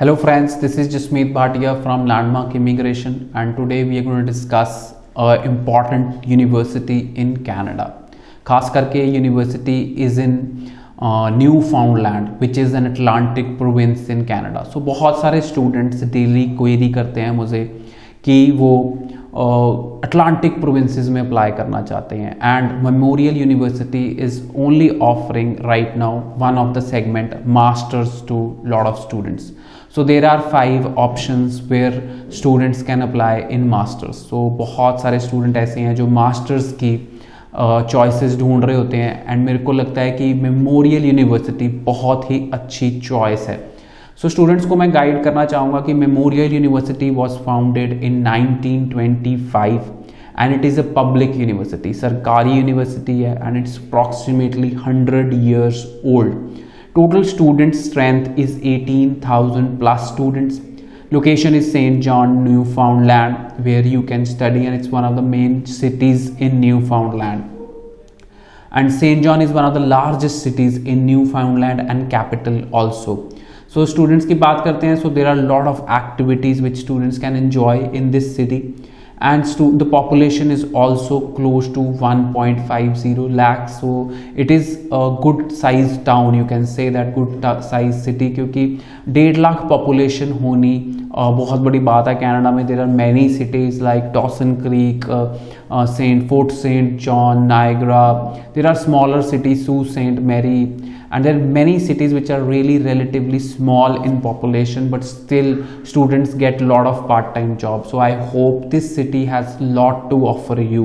Hello friends, this is Jasmeet Bhatia from Landmark Immigration, and today we are going to discuss an important university in Canada. खास करके university is in Newfoundland, which is an Atlantic province in Canada. So बहुत सारे students daily query करते हैं मुझे कि वो Atlantic provinces में अप्लाई करना चाहते हैं, and Memorial University is only offering right now one of the segment masters to lot of students. So there are 5 options where students can apply in masters. So बहुत सारे student ऐसे हैं जो masters की choices ढूंढ रहे होते हैं, एंड मेरे को लगता है कि मेमोरियल यूनिवर्सिटी बहुत ही अच्छी चॉइस है. सो स्टूडेंट्स को मैं गाइड करना चाहूँगा कि memorial university was founded in 1925 and it is a public university, सरकारी यूनिवर्सिटी है, and it's approximately 100 years old. Total student strength is 18,000 plus students. Location is St. John, Newfoundland, where you can study, and it's one of the main cities in Newfoundland. And St. John is one of the largest cities in Newfoundland and capital also. So students की बात करते हैं, so there are a lot of activities which students can enjoy in this city. And the population is also close to 1.50 lakhs, so it is a good size town, you can say that, good size city, क्योंकि 1.5 lakh population होनी बहुत बड़ी बात है Canada में. there are many cities like Dawson Creek, Fort St. John, Niagara. there are smaller cities, Sault Ste. Marie, and there are many cities which are really relatively small in population, but still students get a lot of part-time jobs. So I hope this city has a lot to offer you,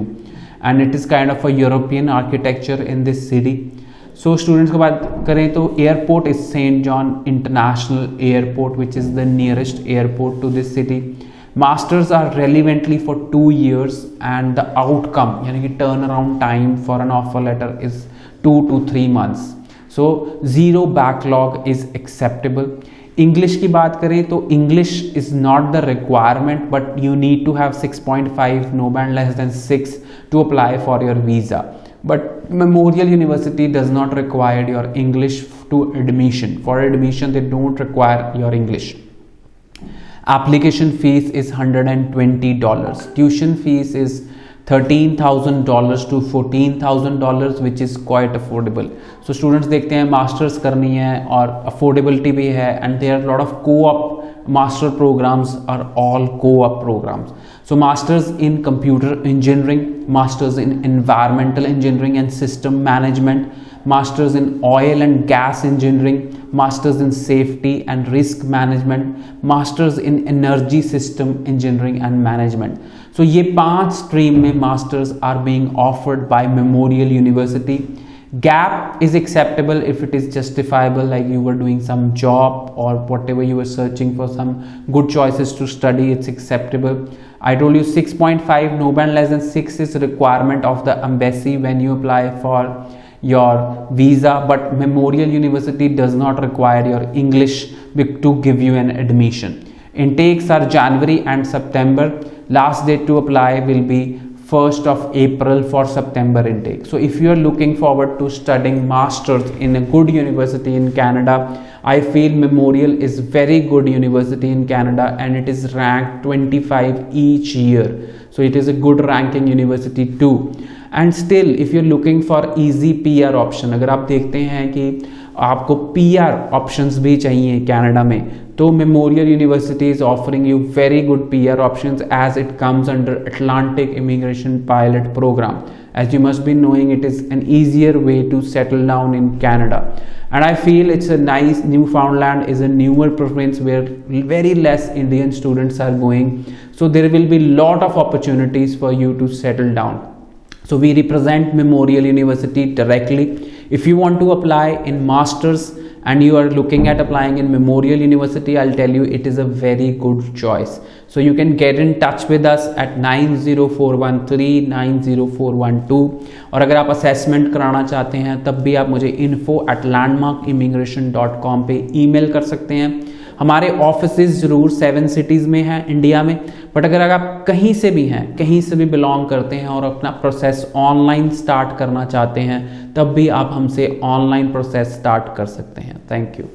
and it is kind of a European architecture in this city. So students की बात करें तो airport is St. John International Airport, which is the nearest airport to this city. Masters are relevantly for 2 years, and the outcome यानी कि turnaround time for an offer letter is 2 to 3 months. So zero backlog is acceptable. English की बात करें तो English is not the requirement, but you need to have 6.5, no band less than 6 to apply for your visa. But Memorial University does not require your English to admission. For admission, they don't require your English. Application fees is $120. Tuition fees is $13,000 to $14,000, which is quite affordable. So students देखते हैं masters करनी है और affordability भी है, and there are a lot of co-op master programs are all co-op programs. So masters in computer engineering, masters in environmental engineering and system management, masters in oil and gas engineering, masters in safety and risk management, masters in energy system engineering and management. So ये 5 stream में masters are being offered by Memorial University. Gap is acceptable if it is justifiable, like you were doing some job or whatever, you were searching for some good choices to study, it's acceptable. I told you 6.5, no band less than 6 is a requirement of the embassy when you apply for your visa, but Memorial University does not require your English to give you an admission. Intakes are January and September. Last date to apply will be 1st of April for September intake. So if you are looking forward to studying masters in a good university in Canada, I feel Memorial is very good university in Canada, and it is ranked 25 each year. So it is a good ranking university too. And still, if you're looking for easy PR option, अगर आप देखते हैं कि आपको PR options भी चाहिए Canada में, तो Memorial University is offering you very good PR options as it comes under Atlantic Immigration Pilot Program. As you must be knowing, it is an easier way to settle down in Canada. And I feel it's a nice, Newfoundland is a newer province where very less Indian students are going. So there will be lot of opportunities for you to settle down. So we represent Memorial University directly. If you want to apply in masters and you are looking at applying in Memorial University, I'll tell you it is a very good choice. So you can get in touch with us at 90413 90412. और अगर आप assessment कराना चाहते हैं तब भी आप मुझे info@landmarkimmigration.com पे ईमेल कर सकते हैं. हमारे ऑफिसेज ज़रूर 7 cities में हैं इंडिया में, बट अगर आप कहीं से भी हैं, कहीं से भी बिलोंग करते हैं और अपना प्रोसेस ऑनलाइन स्टार्ट करना चाहते हैं, तब भी आप हमसे ऑनलाइन प्रोसेस स्टार्ट कर सकते हैं. Thank you.